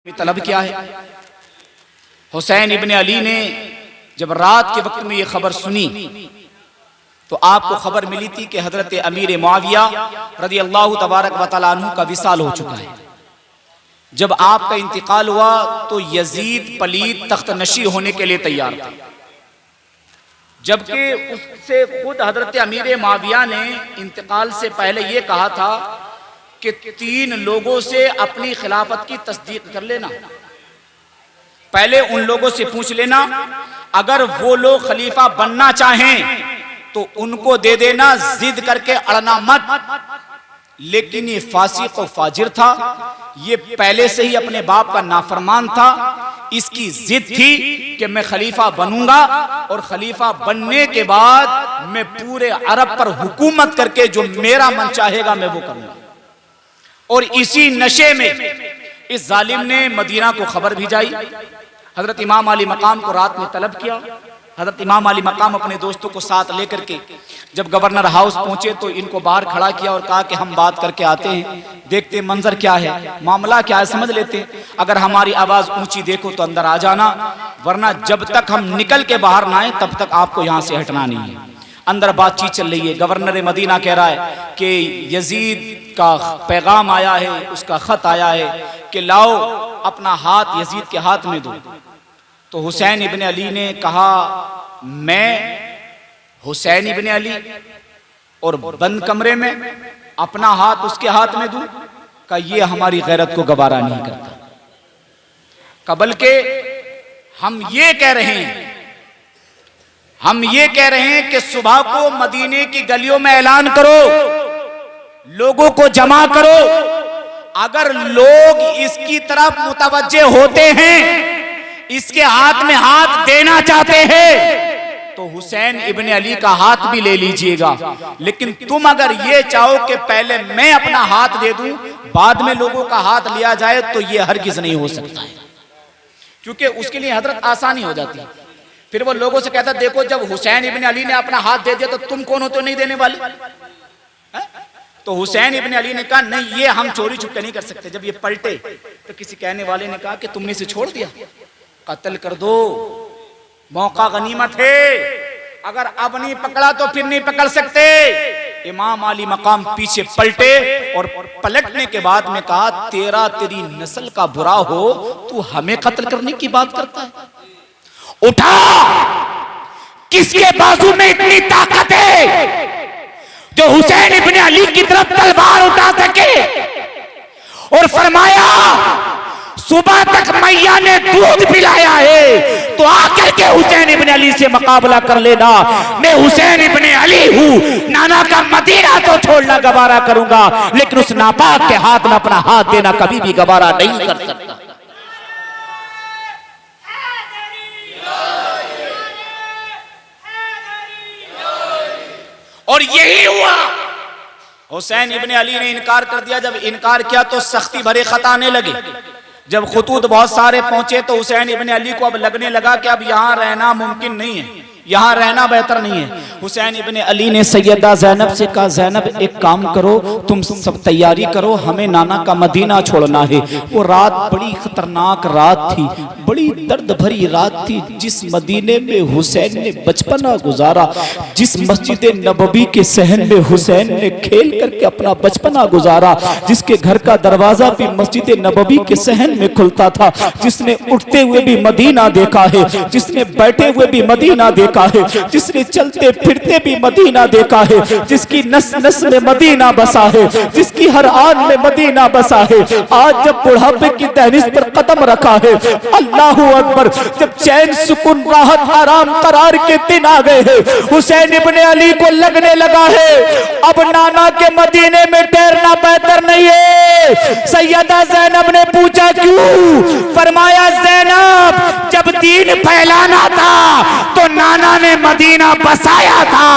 तलब क्या है। हुसैन इब्ने अली ने जब रात के वक्त में ये खबर सुनी तो आपको खबर मिली थी कि हजरत अमीर मुआविया रज़ी अल्लाह तबारक व तआला अन्हु का विसाल हो चुका है। जब आपका इंतकाल हुआ तो यजीद पलीद तख्त नशी होने के लिए तैयार था, जबकि उससे खुद हजरत अमीर मुआविया ने इंतकाल से पहले ये कहा था कि 3 लोगों से अपनी खिलाफत की तस्दीक कर लेना। पहले उन लोगों से पूछ लेना, अगर वो लोग खलीफा बनना चाहें तो उनको दे देना, जिद करके अड़ना मत। लेकिन ये फासिक और फाजिर था, ये पहले से ही अपने बाप का नाफरमान था। इसकी जिद थी कि मैं खलीफा बनूंगा और खलीफा बनने के बाद मैं पूरे अरब पर हुकूमत करके जो मेरा मन चाहेगा मैं वो करूंगा। और इसी नशे में इस जालिम ने मदीना को खबर भिजाई। हजरत इमाम अली मकाम को रात में तलब किया। हजरत इमाम अली मकाम अपने दोस्तों को साथ लेकर के जब गवर्नर हाउस पहुंचे तो इनको बाहर खड़ा किया और कहा कि हम बात करके आते हैं, देखते मंजर क्या है, मामला क्या है, समझ लेते हैं। अगर हमारी आवाज ऊंची देखो तो अंदर आ जाना, वरना जब तक हम निकल के बाहर ना आए तब तक आपको यहां से हटना नहीं है। अंदर बातचीत चल रही है। गवर्नर मदीना कह रहा है कि यजीद का पैगाम आया है, उसका खत आया है कि लाओ अपना हाथ यजीद के हाथ में दो। तो हुसैन इब्ने अली ने कहा, मैं हुसैन इब्ने अली और बंद कमरे में अपना हाथ उसके हाथ में दूं? का ये हमारी गैरत को गवारा नहीं करता। का बल्कि हम ये कह रहे हैं कि सुबह को मदीने की गलियों में ऐलान करो, लोगों को जमा करो। अगर लोग इसकी तरफ मुतवज्जे होते हैं, इसके हाथ में हाथ देना चाहते हैं, तो हुसैन इब्ने अली का हाथ भी ले लीजिएगा। लेकिन तुम अगर ये चाहो कि पहले मैं अपना हाथ दे दूं, बाद में लोगों का हाथ लिया जाए, तो ये हरगिज नहीं हो सकता है। क्योंकि उसके लिए हजरत आसानी हो जाती है। फिर वो लोगों से कहता, देखो जब हुसैन इब्ने अली ने अपना हाथ दे दिया तो तुम कौन हो तो नहीं देने वाले। तो हुसैन इब्ने अली ने कहा, नहीं ये हम चोरी छुपके नहीं कर सकते। जब ये पलटे तो किसी कहने वाले ने कहा कि तुमने इसे छोड़ दिया, कत्ल कर दो, मौका गनीमत है, अगर अब नहीं पकड़ा तो फिर नहीं पकड़ सकते। इमाम अली मकाम पीछे पलटे और पलटने के बाद में कहा, तेरी नस्ल का बुरा हो, तू हमें कत्ल करने की बात करता है। उठा, किसके बाजू में इतनी ताकत है जो हुसैन इब्ने अली की तरफ तलवार उठा सके। और फरमाया, सुबह तक मैया ने दूध पिलाया है तो आकर के हुसैन इब्ने अली से मुकाबला कर लेना। मैं हुसैन इब्ने अली हूं, नाना का मदीना तो छोड़ना गवारा करूंगा, लेकिन उस नापाक के हाथ में अपना हाथ देना कभी भी गवारा नहीं कर सकता। और यही हुआ। हुसैन इब्ने अली ने इनकार कर दिया। जब इनकार किया तो सख्ती भरे खत आने लगे। जब खुतूत बहुत सारे पहुंचे तो हुसैन इब्ने अली को अब लगने लगा कि अब यहां रहना मुमकिन नहीं है, यहां रहना बेहतर नहीं है। हुसैन इब्ने अली ने सैयदा ज़ैनब से कहा, ज़ैनब एक काम करो, तुम सब तैयारी करो, हमें नाना का मदीना छोड़ना है। वो रात बड़ी खतरनाक रात थी, बड़ी दर्द भरी रात थी। जिस मदीने में हुसैन ने बचपना गुजारा, जिस मस्जिद नबवी के सहन में हुसैन ने खेल करके अपना बचपना गुजारा, जिसके घर का दरवाजा भी मस्जिद नबवी के सहन में खुलता था, जिसने उठते हुए भी मदीना देखा है, जिसने बैठे हुए भी मदीना देखा है, जिसने चलते फिरते भी मदीना देखा है, जिसकी नस नस में मदीना बसा है, जिसकी हर आन में मदीना बसा है, आज जब बुढ़ापे की दहलीज पर कदम रखा है, अल्लाहू अकबर, जब चैन सुकून राहत आराम करार के दिन आ गए हैं, हुसैन इब्ने अली को लगने लगा है अब नाना के मदीने में ठहरना बेहतर नहीं है। सैयदा ज़ैनब ने पूछा, क्यों? फरमाया, ज़ैनब जब दीन फैलाना था तो नाना ने मदीना बसाया था,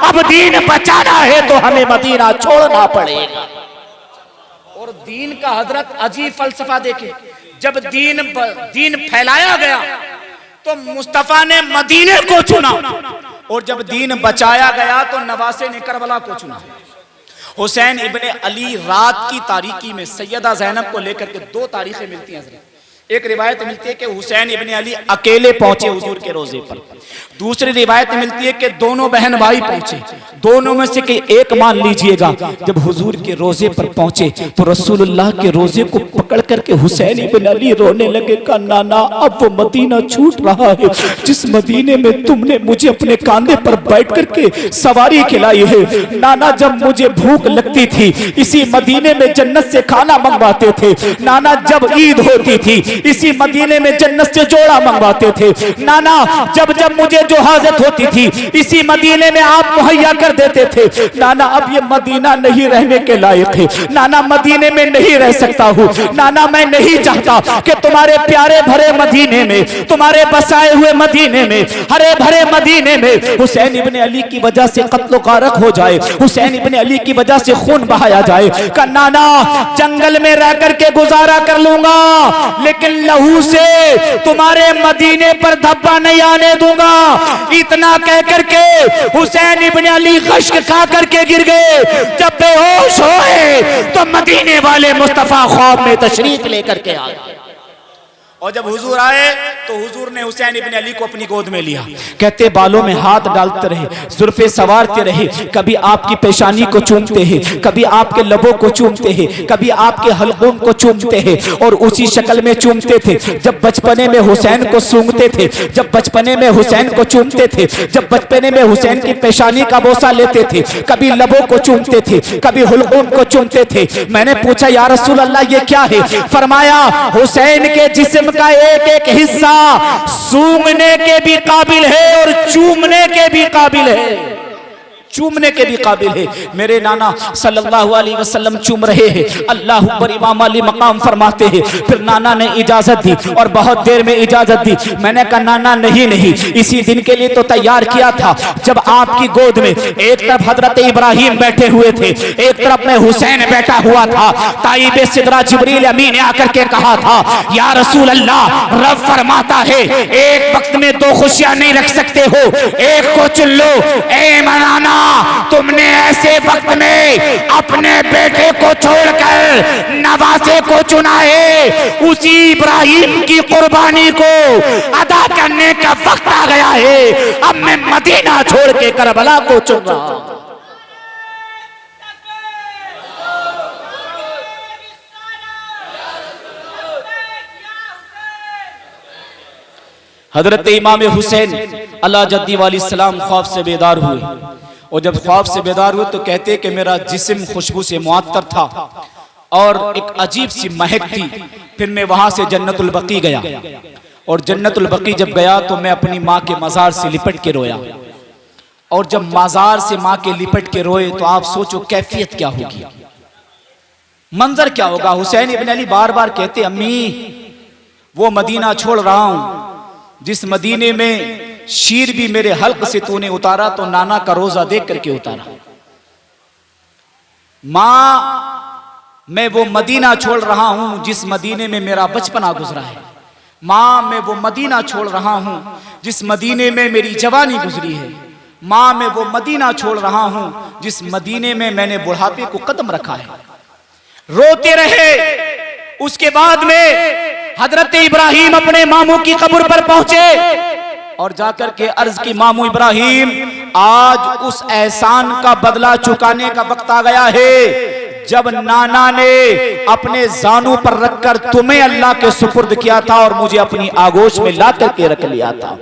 अब दीन बचाना है तो हमें मदीना छोड़ना पड़ेगा। और दीन का हजरत अजीब फलसफा देखे। जब दीन फैलाया गया तो मुस्तफा ने मदीने को चुना, और जब दीन बचाया गया तो नवासे ने करबला को चुना। हुसैन इब्ने अली रात की तारीकी में सैयदा ज़ैनब को लेकर के 2 तारीखें मिलती हैं। एक रिवायत मिलती है कि हुसैन इब्ने अली अकेले पहुंचे हुजूर के रोजे पर। दूसरी रिवायत मिलती है कि दोनों बहन भाई पहुंचे। दोनों में से कि एक मान लीजिएगा, जब हुजूर के रोजे पर पहुंचे तो रसूलुल्लाह के रोजे को पकड़ करके हुसैन इब्ने अली रोने लगे। कहा नाना अब वो मदीना छूट रहा है जिस मदीने में तुमने मुझे अपने कांधे पर बैठ करके सवारी खिलाई है। नाना जब मुझे भूख लगती थी इसी मदीने में जन्नत से खाना मंगवाते थे। नाना जब ईद होती थी इसी मदीने में जन्नत से जोड़ा मंगवाते थे। नाना जब जब मुझे जो हाजत होती थी इसी मदीने में आप मुहैया कर देते थे। नाना अब ये मदीना नहीं रहने के लायक है। नाना मदीने में नहीं रह सकता हूँ। नाना मैं नहीं चाहता कि तुम्हारे प्यारे भरे मदीने में, तुम्हारे बसाए हुए मदीने में, हरे भरे मदीने में हुसैन इब्ने अली की वजह से कत्लो गारक हो जाए, हुसैन इब्ने अली की वजह से खून बहाया जाए। का नाना जंगल में रह करके गुजारा कर लूंगा लेकिन लहू से तुम्हारे मदीने पर धब्बा नहीं आने दूंगा। इतना कह करके हुसैन इब्ने अली खश्क खा करके गिर गए। जब बेहोश होए तो मदीने वाले मुस्तफा ख्वाब में तशरीफ लेकर के आए और जब हुजूर आए तो हुजूर ने हुसैन इब्ने अली को अपनी गोद में लिया। कहते बालों में हाथ डालते रहे, जुल्फे सवारते रहे, कभी आपकी पेशानी को चूमते हैं, कभी आपके लबों को चूमते हैं, कभी आपके हलकों को चूमते हैं और उसी शक्ल में चूमते थे। जब बचपने में हुसैन को सूंघते थे, जब बचपने में हुसैन को चूमते थे, जब बचपने में हुसैन की पेशानी का बोसा लेते थे, कभी लबों को चूमते थे, कभी हलकों को चूमते थे। मैंने पूछा या रसूल अल्लाह ये क्या है? फरमाया हुसैन के जिस्म का एक एक हिस्सा सूंघने के भी काबिल है और चूमने के भी काबिल है, चूमने के भी काबिल है। मेरे नाना सल्लल्लाहु अलैहि वसल्लम चूम रहे हैं। अल्लाह अकबर इमाम अली मकाम फरमाते हैं। फिर नाना ने इजाजत दी और बहुत देर में इजाजत दी। मैंने कहा नाना नहीं नहीं, इसी दिन के लिए तो तैयार किया था जब आपकी गोद में एक तरफ हजरत इब्राहिम बैठे हुए थे, एक तरफ में हुसैन बैठा हुआ था। ताइबे सिदरा जिब्रील अमीन ने आकर के कहा था या रसूल अल्लाह रब फरमाता है एक वक्त में दो खुशियां नहीं रख सकते हो, एक को चुन लो। ए नाना तुमने ऐसे वक्त में अपने बेटे को छोड़कर नवासे को चुना है। उसी इब्राहिम की कुर्बानी को अदा करने का वक्त आ गया है। अब मैं मदीना छोड़ के करबला को चुन रहा हूं। हजरत इमाम हुसैन अला जद्दी वाली सलाम ख्वाब से बेदार हुए और जब ख्वाब से बेदार हुए तो कहते कि मेरा जिस्म खुशबू से मुअत्तर था और एक अजीब सी महक थी। फिर मैं वहां से जन्नतुल बकी गया और जन्नतुल बकी जब गया तो मैं अपनी माँ के मजार से लिपट के रोया और जब मजार से माँ के लिपट के रोए तो आप सोचो कैफियत क्या होगी, मंजर क्या होगा। हुसैन इब्ने अली बार बार कहते अम्मी वो मदीना छोड़ रहा हूं जिस मदीने में शीर भी मेरे हल्क से तूने उतारा तो नाना का रोजा देख करके उतारा। मां मैं वो मदीना छोड़ रहा हूं जिस मदीने में मेरा बचपना गुजरा है। मां मैं वो मदीना छोड़ रहा हूं जिस मदीने में मेरी जवानी गुजरी है। मां मैं वो मदीना छोड़ रहा हूं जिस मदीने में मैंने बुढ़ापे को कदम रखा है। रोते रहे। उसके बाद में हजरत इब्राहिम अपने मामू की कब्र पर पहुंचे और जाकर के अर्ज की मामू इब्राहिम आज उस एहसान का बदला चुकाने का वक्त आ गया है जब नाना ने अपने जानू पर रखकर तुम्हें अल्लाह के सुपुर्द किया था और मुझे अपनी आगोश में ला करके रख लिया था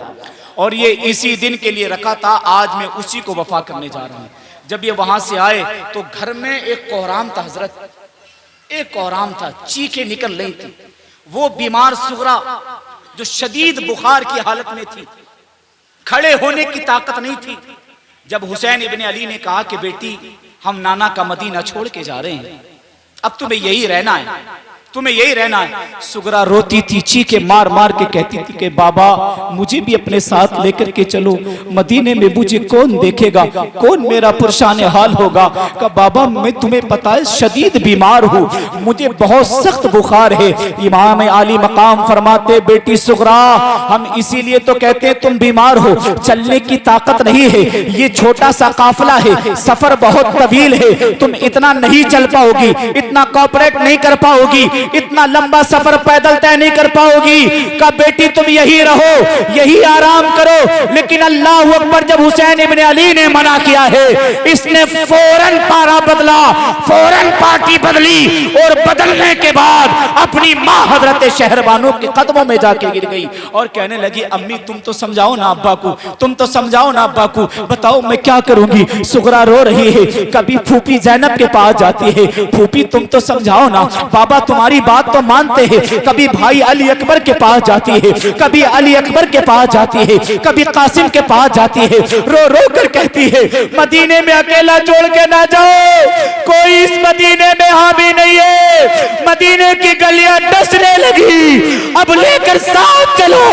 और ये इसी दिन के लिए रखा था। आज मैं उसी को वफा करने जा रहा हूं। जब ये वहां से आए तो घर में एक कोहराम था हजरत, एक कोहराम था, चीखें निकल रही थी। वो बीमार सुगरा जो शदीद बुखार की हालत में थी, खड़े होने की ताकत नहीं थी। जब हुसैन इब्ने अली ने कहा कि बेटी हम नाना का मदीना छोड़ के जा रहे हैं, अब तुम्हें यही रहना है, तुम्हें यही रहना है। सुगरा रोती थी, चीखे मार मार के कहती थी कि बाबा मुझे भी अपने साथ लेकर के चलो, मदीने में मुझे कौन देखेगा, कौन मेरा पुरशान हाल होगा। का बाबा मैं तुम्हें पता है शदीद बीमार हूँ, मुझे बहुत सख्त बुखार है। इमाम आली मकाम फरमाते बेटी सुगरा हम इसीलिए तो कहते हैं तुम बीमार हो, चलने की ताकत नहीं है, ये छोटा सा काफिला है, सफर बहुत तवील है, तुम इतना नहीं चल पाओगी, इतना कॉपरेट नहीं कर पाओगी। इतना लंबा सफर पैदल तय नहीं कर पाओगी। कहा बेटी तुम यही रहो, यही आराम करो। लेकिन अल्लाह अकबर, जब हुसैन इब्ने अली ने मना किया है, इसने फौरन पारा बदला, फौरन पार्टी बदली और बदलने के बाद अपनी माँ हजरत शहरबानो के कदमों में जाके गिर गई और कहने लगी अम्मी तुम तो समझाओ ना अब्बा को, तुम तो समझाओ ना अब्बा को, बताओ मैं क्या करूंगी। सुगरा रो रही है, कभी फूफी जैनब के पास जाती है, फूफी तुम तो समझाओ ना, बाबा तुम्हारी बात तो मानते हैं। कभी भाई अली अकबर के पास जाती है, कभी अली अकबर के पास जाती है, कभी कासिम के पास जाती है, रो रो कर कहती है मदीने में अकेला छोड़ के ना जाओ, कोई इस मदीने में हावी नहीं है। मदीने की गलियां डसने लगी, अब लेकर साथ चलो।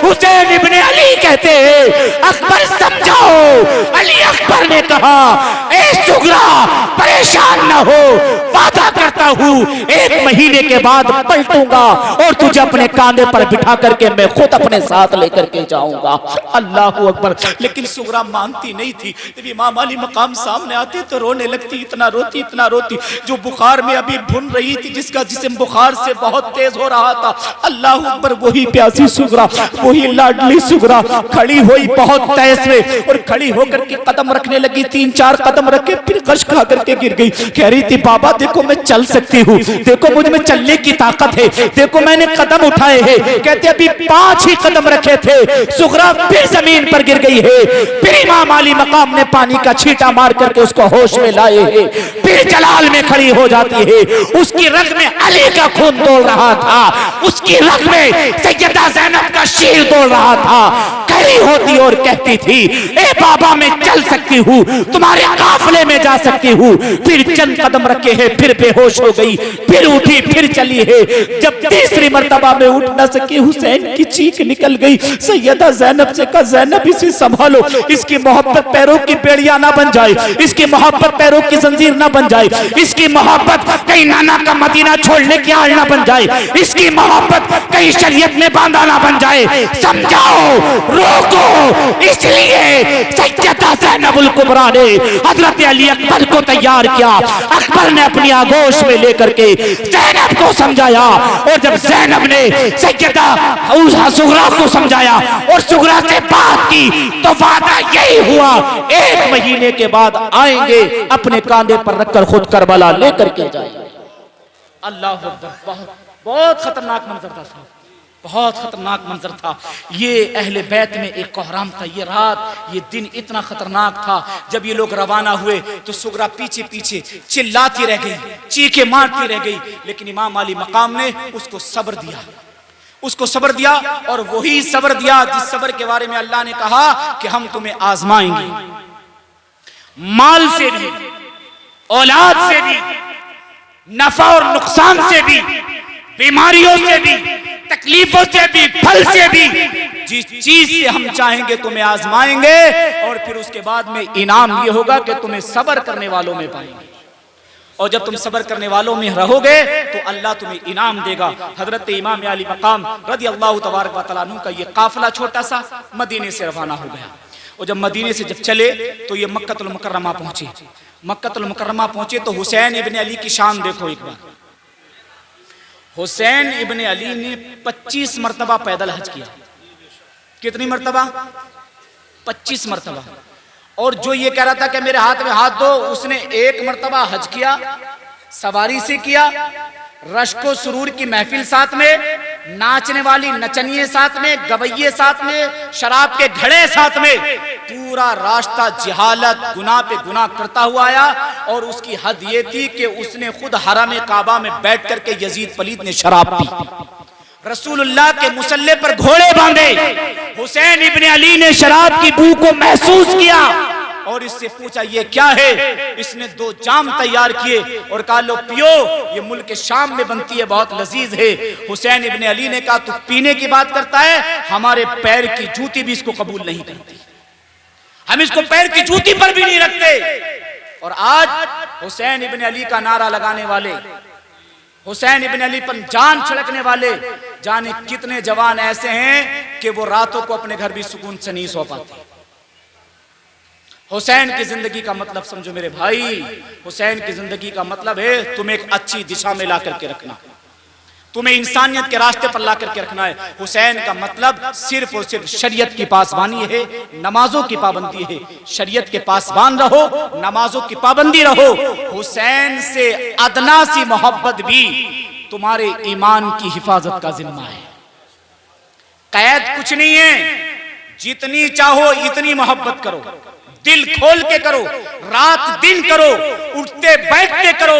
हुसैन इब्ने अली कहते हैं अकबर समझाओ। अली अकबर ने कहा ए सुगरा परेशान न हो, वादा करता हूं 1 महीने के बाद पलटूंगा और तुझे अपने कांधे पर बिठा करके मैं खुद अपने साथ लेकर के जाऊंगा। अल्लाह अकबर। लेकिन सुगरा मानती नहीं थी। जब इमाम अली मकाम सामने आती तो रोने लगती, इतना रोती इतना रोती। जो बुखार में अभी भुन रही थी, जिसका जिस्म बुखार से बहुत तेज हो रहा था, अल्लाह अकबर वही प्यासी सुगरा, वही लाडली सुगरा खड़ी हुई बहुत तेज में और खड़ी होकर के कदम रखने लगी। 3-4 कदम रखे फिर कश खा करके गिर गई। कह रही थी बाबा देखो मैं चल सकती हूँ, देखो मुझ में चलने की ताकत है, देखो मैंने कदम उठाए हैं। कहते अभी 5 ही कदम रखे थे, सुगरा फिर जमीन पर गिर गई है। फिर इमाम अली मकाम ने पानी का छींटा मार करके उसको होश में लाए हैं। फिर जलाल में खड़ी हो जाती है। उसकी रग में अली का खून दौड़ रहा था, उसकी रग में सैयदा ज़ैनब का शीर दौड़ रहा था। खड़ी होती और कहती थी ए बाबा मैं चल सकती हूँ, तुम्हारे काफले में जा सकती हूँ। फिर चंद कदम रखे हैं, फिर बेहोश हो गई, फिर उठी, फिर चली है। जब तीसरी मर्तबा में उठ न सकी, हुसैन की चीख निकल गई। सैयदा ज़ैनब से कहा ज़ैनब इसे संभालो, इसकी मोहब्बत पैरों की बेड़ियां ना बन जाए, इसकी मोहब्बत पैरों की जंजीर ना बन जाए, इसकी मोहब्बत कहीं नाना का मदीना छोड़ने की आड़ ना बन जाए, इसकी मोहब्बत कहीं शरीयत में बांधा ना बन जाए। समझाओ, रोको। इसलिए सैयदा ज़ैनबुल कुबरा ने हजरत अली अकबर को तैयार किया। अकबर ने अपनी आगोश में लेकर के ज़ैनब को समझाया और जब ज़ैनब ने सैयदा सुगरा को समझाया और सुगरा से बात की तो वादा यही हुआ 1 महीने के बाद आएंगे, अपने कांधे पर रखकर खुद करबला लेकर के जाएंगे। अल्लाह अकबर। बहुत खतरनाक मंजर था, बहुत खतरनाक मंजर था। ये अहले बैत में एक कोहराम था। ये रात, ये दिन इतना खतरनाक था। जब ये लोग रवाना हुए तो सुगरा पीछे पीछे चिल्लाती रह गई, चीखे मारती रह गई। लेकिन इमाम अली मकाम ने उसको सब्र दिया, उसको सब्र दिया और वही सब्र दिया जिस सब्र के बारे में अल्लाह ने कहा कि हम तुम्हें आजमाएंगे, माल से भी, औलाद से भी, नफा और नुकसान से भी, बीमारियों से भी, तकलीफों से भी, फल से भी, जिस चीज से हम चाहेंगे तुम्हें आजमाएंगे और फिर उसके बाद में इनाम ये होगा कि तुम्हें सब्र करने वालों में पाएंगे। और जब तुम सब्र करने वालों में रहोगे तो अल्लाह तुम्हें इनाम देगा। हजरत इमाम अली मकाम रज़ी अल्लाह तबारक व तआला अन्हु का ये काफिला छोटा सा मदीने से रवाना हो गया। और जब मदीने से जब चले तो ये मक्कतुल मुकर्रमा पहुंचे। मक्कतुल मुकर्रमा पहुंचे तो हुसैन इब्ने अली की शान देखो एक बार। हुसैन इब्ने अली ने 25 मरतबा पैदल हज किया। कितनी मरतबा? 25 मरतबा। और जो ये कह रहा था कि मेरे हाथ में हाथ दो, उसने 1 मरतबा हज किया, सवारी से किया, रश्को सुरूर की महफिल साथ में, नाचने वाली नचनिए साथ में, गवैये साथ में, शराब के घड़े साथ में, पूरा रास्ता जिहालत गुनाह पे गुनाह करता हुआ आया। और उसकी हद ये थी कि उसने खुद हरम काबा में बैठ करके यजीद पलीद ने शराब पी, रसूलुल्लाह के मुसल्ले पर घोड़े बांधे। हुसैन इब्ने अली ने शराब की बू को महसूस किया और इससे पूछा ये क्या है। इसने 2 जाम तैयार किए और कहा लो पियो, ये मुल्क शाम में बनती है, बहुत लजीज है। हुसैन इब्ने अली ने कहा तू पीने की बात करता है, हमारे पैर की जूती भी इसको कबूल नहीं करती, हम इसको पैर की जूती पर भी नहीं रखते। और आज हुसैन इब्ने अली का नारा लगाने वाले, हुसैन इब्ने अली पर जान छिड़कने वाले जाने कितने जवान ऐसे हैं कि वो रातों को अपने घर भी सुकून से नहीं सो पाते। हुसैन की जिंदगी का मतलब समझो मेरे भाई, हुसैन की जिंदगी का मतलब है तुम एक अच्छी दिशा में ला करके रखना। तुम्हें इंसानियत के रास्ते पर ला करके रखना है। हुसैन का मतलब सिर्फ और सिर्फ शरीयत की पासबानी है, नमाजों की पाबंदी है। शरीयत के पासबान रहो, नमाजों की पाबंदी रहो। हुसैन से अदना सी मोहब्बत भी तुम्हारे ईमान की हिफाजत का जिम्मा है। कैद कुछ नहीं है, जितनी चाहो इतनी मोहब्बत करो, दिल खोल के करो, रात दिन करो, उठते बैठते करो,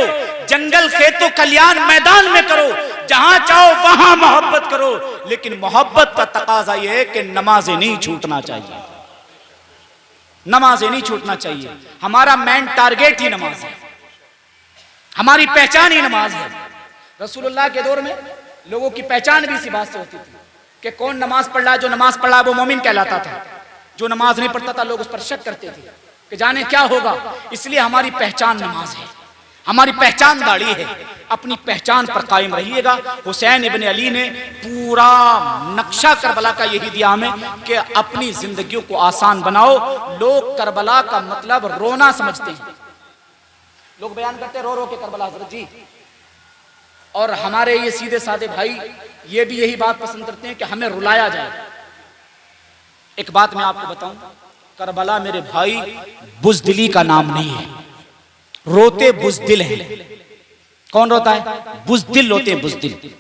जंगल खेतों कल्याण मैदान में करो, जहां चाहो वहां मोहब्बत करो। लेकिन मोहब्बत का तकाजा यह है कि नमाजें नहीं छूटना चाहिए, नमाजें नहीं छूटना चाहिए। हमारा मेन टारगेट ही नमाज है, हमारी पहचान ही नमाज है। रसूलुल्लाह के दौर में लोगों की पहचान भी इसी बात से होती थी कि कौन नमाज पढ़ रहा है, जो नमाज पढ़ रहा है वो मोमिन कहलाता था, जो नमाज नहीं पढ़ता था लोग उस पर शक करते थे कि जाने क्या होगा। इसलिए हमारी पहचान नमाज है, हमारी पहचान दाढ़ी है। अपनी पहचान पर कायम रहिएगा। हुसैन इब्ने अली ने पूरा नक्शा करबला का यही दिया हमें कि अपनी जिंदगियों को आसान बनाओ। लोग करबला का मतलब रोना समझते हैं, लोग बयान करते हैं रो रो के करबला हजरत जी, और हमारे ये सीधे साधे भाई ये भी यही बात पसंद करते हैं कि हमें रुलाया जाए। एक बात मैं आपको बताऊं, करबला मेरे भाई बुज़दिली का नाम नहीं है। रोते बुज़दिल है। कौन रोता है? बुज़दिल रोते हैं, बुज़दिल।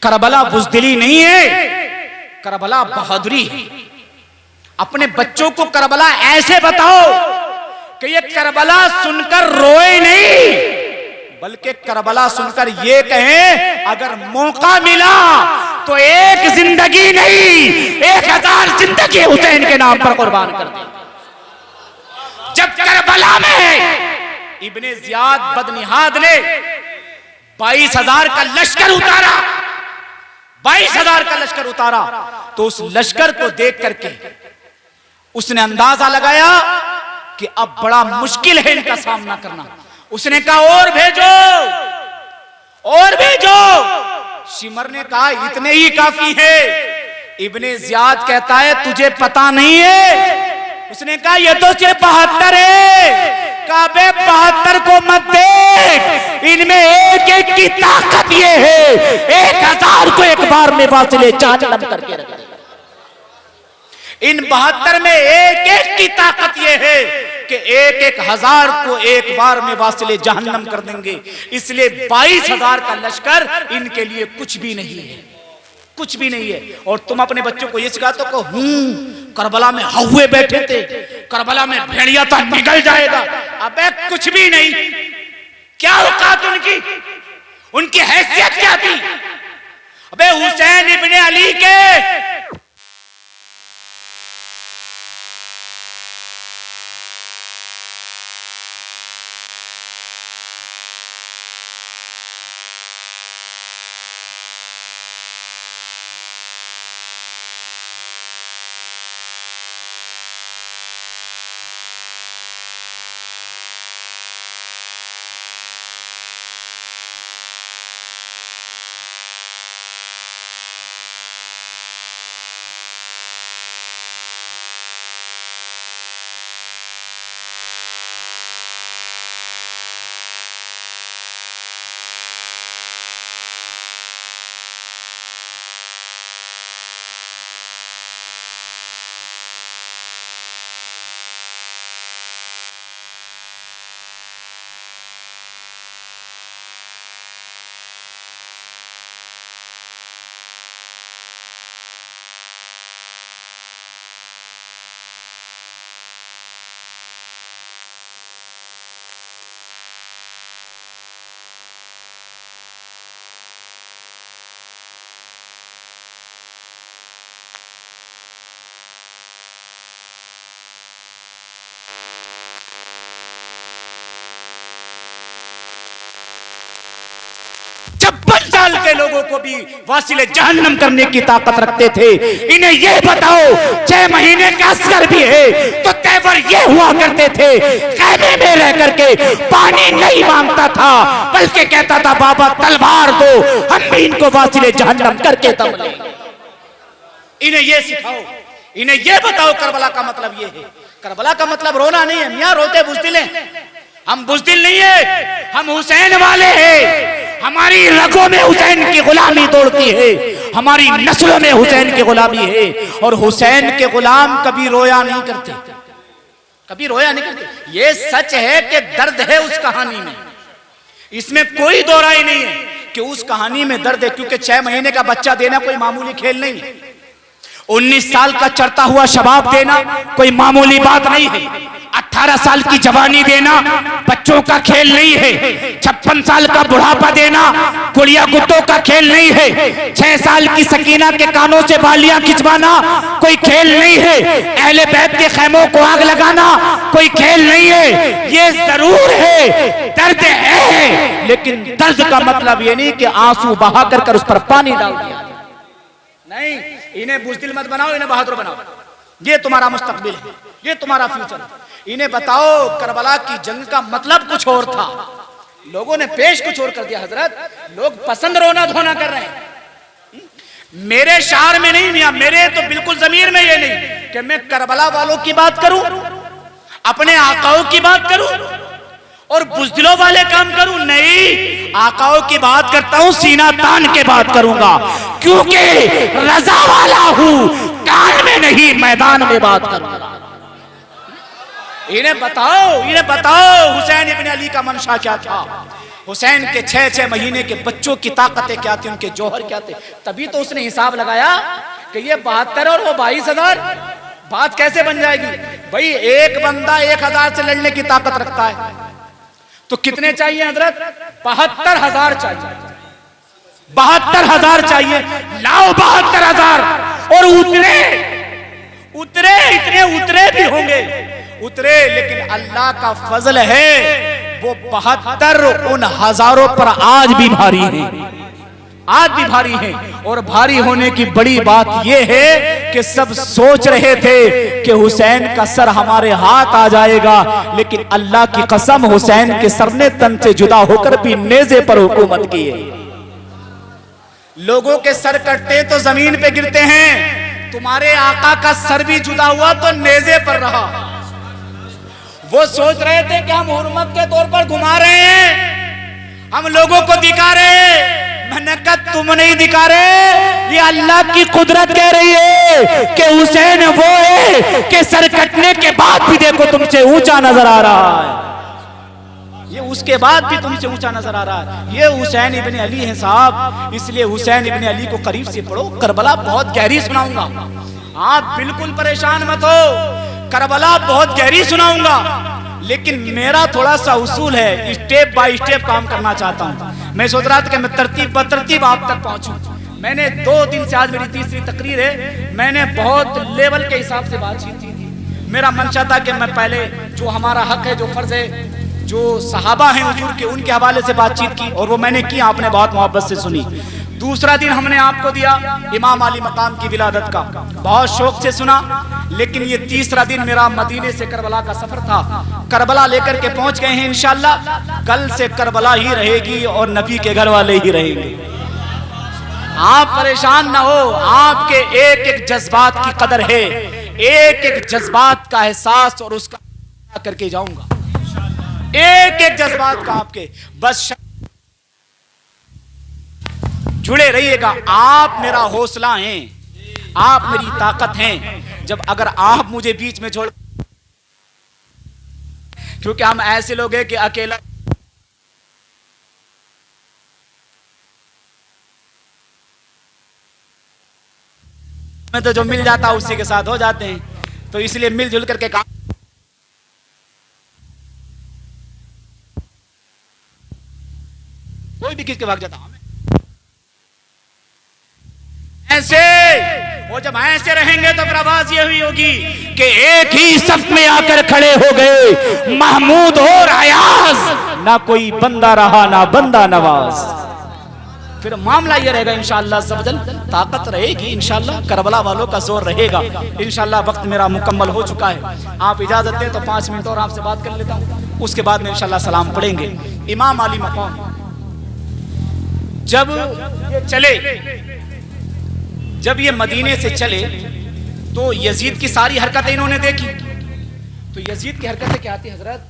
करबला बुज़दिली नहीं है, करबला बहादुरी है। अपने बच्चों को करबला ऐसे बताओ कि ये करबला सुनकर रोए नहीं, बल्कि करबला सुनकर ये कहें अगर मौका मिला तो एक जिंदगी नहीं 1000 जिंदगी हुसैन के नाम पर कुर्बान कर दे। जब करबला में इब्ने जियाद बदनिहाद ने 22,000 का लश्कर उतारा, 22,000 का लश्कर उतारा, तो उस लश्कर को देख करके उसने अंदाजा लगाया कि अब बड़ा मुश्किल है इनका सामना करना। उसने कहा और भेजो, और भेजो। शिमर ने कहा इतने ही काफी है। इब्ने जियाद कहता है तुझे पता नहीं है। उसने कहा ये तो सिर्फ 72 है। काबे 72 को मत देख, इनमें एक एक की ताकत ये है 1000 को एक बार में वासिले जहन्नम करके रख देगा। इन 72 में एक एक की ताकत ये है कि एक एक 1000 को एक बार में वासिले जहन्नम कर देंगे। इसलिए 22,000 का लश्कर इनके लिए कुछ भी नहीं है, कुछ भी नहीं है। और तुम अपने बच्चों को ये सिखाते हो कि करबला में हौवे बैठे थे, करबला में भेड़िया था निकल जाएगा। अबे कुछ भी नहीं। क्या औकात उनकी, उनकी हैसियत क्या थी? अबे हुसैन इब्ने अली के के लोगों को भी वासिले जहन्नम करने की ताकत रखते थे। इन्हें यह बताओ 6 महीने का असर भी है तो तेवर ये हुआ करते थे, खैमे में रह करके पानी नहीं मांगता था बल्कि कहता था बाबा तलवार दो, हम भी इनको वासिले जहन्नम करके दम लें। इन्हें यह सिखाओ, इन्हें यह बताओ करबला का मतलब यह है। करबला का मतलब रोना नहीं है। मियां रोते बुज़दिल हैं, हम बुज़दिल नहीं है, हम हुसैन वाले हैं। हमारी रगों में हुसैन की गुलामी दौड़ती है, हमारी नस्लों में हुसैन की गुलामी है। और हुसैन के गुलाम कभी रोया नहीं करते, कभी रोया नहीं करते। ये सच है कि दर्द है उस कहानी में, इसमें कोई दो राय नहीं है कि उस कहानी में दर्द है, क्योंकि 6 महीने का बच्चा देना कोई मामूली खेल नहीं है। 19 साल का चढ़ता हुआ शबाब देना कोई मामूली बात नहीं है। 18 साल की जवानी देना बच्चों का खेल नहीं है। 56 साल का बुढ़ापा देना गुड़िया गुड्डों का खेल नहीं है। 6 साल की सकीना के कानों से बालियां खिंचवाना कोई खेल नहीं है। अहले बैत के खैमों को आग लगाना कोई खेल नहीं है। ये जरूर है, दर्द है, लेकिन दर्द का मतलब ये नहीं कि आंसू बहा कर उस पर पानी डाल दिया। नहीं, इन्हें बुज़दिल मत बनाओ, इन्हें बहादुर बनाओ। ये तुम्हारा मुस्तकबिल है, ये तुम्हारा फ्यूचर है। इन्हें बताओ करबला की जंग का मतलब कुछ और था, लोगों ने पेश कुछ और कर दिया। हजरत, लोग पसंद रोना धोना कर रहे हैं। मेरे शार में नहीं मियां, मेरे तो बिल्कुल जमीर में ये नहीं कि मैं करबला वालों की बात करूं, अपने आकाओं की बात करूं और बुज़दिलों वाले काम करूं। नहीं, आकाओं की बात करता हूं, सीना तान के बात करूंगा, क्योंकि रजा वाला हूं, कान में नहीं मैदान में बात करूंगा। इन्हें बताओ हुसैन इब्न अली का मंशा क्या था, हुसैन के 6-6 महीने के बच्चों की ताकतें क्या थी, उनके जौहर क्या थे। तभी तो उसने हिसाब लगाया कि ये 72 और वो 22,000, बात कैसे बन जाएगी। भाई एक बंदा 1,000 से लड़ने की ताकत रखता है, तो कितने चाहिए हजरत? 72,000 चाहिए, 72,000 चाहिए। लाओ 72,000। और उतरे भी होंगे, उतरे, लेकिन अल्लाह का फजल है, वो 72 उन हजारों पर आज भी भारी है, आज भी भारी है। और भारी होने की बड़ी बात यह है कि सब सोच रहे थे कि हुसैन का सर हमारे हाथ आ जाएगा, लेकिन अल्लाह की कसम हुसैन के सर ने तन से जुदा होकर भी नेज़े पर हुकूमत की है। लोगों के सर कटते तो जमीन पे गिरते हैं, तुम्हारे आका का सर भी जुदा हुआ तो नेज़े पर रहा। वो सोच रहे थे कि हम हुर्मत के तौर पर घुमा रहे हैं, हम लोगों को दिखा रहे हैं। मैंने कहा तुम नहीं दिखा रहे, ये अल्लाह की कुदरत कह रही है कि हुसैन वो है कि सर कटने के बाद भी देखो तुमसे ऊंचा नजर आ रहा है, ये उसके बाद भी तुमसे ऊंचा नजर आ रहा है। ये हुसैन इब्न अली है साहब, इसलिए हुसैन इब्न अली को करीब से पढ़ो। करबला बहुत गहरी सुनाऊंगा, आप बिल्कुल परेशान मत हो, करबला बहुत गहरी सुनाऊंगा, लेकिन मेरा थोड़ा सा उसूल है, स्टेप बाय स्टेप काम करना चाहता हूं। मैं सोच रहा था कि मैं तरतीब ब तरतीब आप तक पहुंचूं। मैंने 2 दिन से, आज मेरी तीसरी तकरीर है, मैंने बहुत लेवल के हिसाब से बातचीत की। मेरा मंशा था कि मैं पहले जो हमारा हक है, जो फर्ज है, जो सहाबा हैं हुजूर के, उनके हवाले से बातचीत की, और वो मैंने की, आपने बहुत मोहब्बत से सुनी। दूसरा दिन हमने आपको दिया इमाम अली मकाम की विलादत का, बहुत शौक से सुना। लेकिन ये तीसरा दिन मेरा मदीने से करबला का सफर था, करबला लेकर के पहुंच गए हैं इंशाअल्लाह। कल से करबला ही रहेगी और नबी के घर वाले ही रहेंगे। आप परेशान ना हो, आपके एक एक जज्बात की कदर है, एक एक जज्बात का एहसास, और उसका करके जाऊंगा, एक एक जज्बात का आपके। बस जुड़े रहिएगा, आप मेरा हौसला हैं, आप मेरी ताकत हैं। जब अगर आप मुझे बीच में छोड़, क्योंकि हम ऐसे लोग हैं कि अकेला में तो जो मिल जाता उसी के साथ हो जाते हैं, तो इसलिए मिलजुल करके काम। कोई भी किसके भाग जाता हमें ऐसे, वो जब ऐसे रहेंगे तो फिर आवाज ये हुई होगी कि एक ही सफ में आकर खड़े हो गए महमूद और अयाज, ना कोई बंदा रहा ना बंदा नवाज। फिर मामला ये रहेगा इंशाअल्लाह सबजल, ताकत रहेगी इंशाअल्लाह, करबला वालों का जोर रहेगा इंशाअल्लाह। वक्त मेरा मुकम्मल हो चुका है, आप इजाजत दें तो 5 मिनट और आपसे बात कर लेता हूँ, उसके बाद में इंशाअल्लाह सलाम पढ़ेंगे। इमाम अली मकाम जब ये चले, जब ये मदीने से चले तो यजीद की सारी हरकतें इन्होंने देखी। तो यजीद की हरकतें क्या थी हजरत?